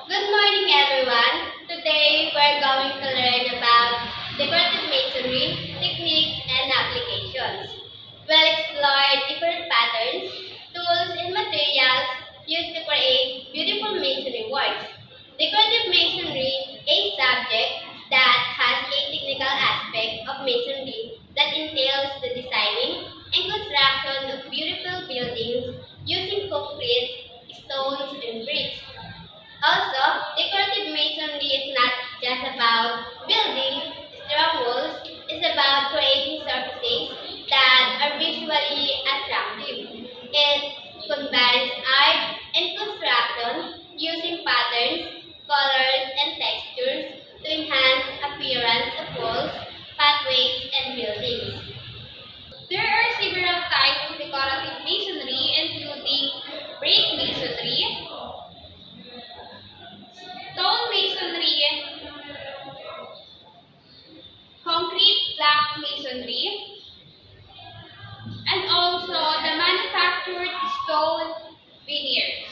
Good morning, everyone. Today, we're going to learn about decorative masonry, techniques, and applications. We'll explore different patterns, tools, and materials used to create beautiful masonry works. Decorative masonry is a subject that has a technical aspect of masonry that entails the designing and construction of beautiful buildings using concrete, stones, and bricks. Also, decorative masonry is not just about building strong walls, it's about creating surfaces that are visually attractive. It combines art and construction using patterns, colors, and textures to enhance appearance of walls, pathways, and buildings. There are several types of decorative masonry, including brick masonry, stone masonry, concrete block masonry, and also the manufactured stone veneers.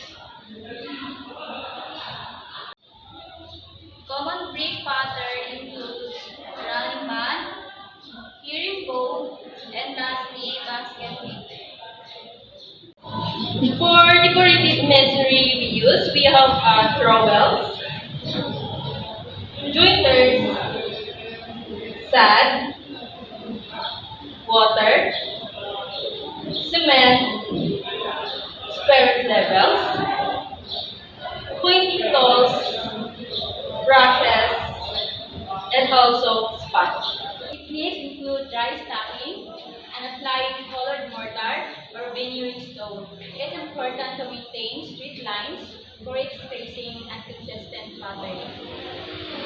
Common brick pattern includes running man, herringbone, and lastly basket weaving. For decorative masonry we have trowels, jointers, sand, water, cement, spirit levels, pointing tools, brushes, and also sponge. Techniques include dry stacking and applying colored mortar or veneering stone. It's important to maintain straight lines, correct spacing, and consistent pattern.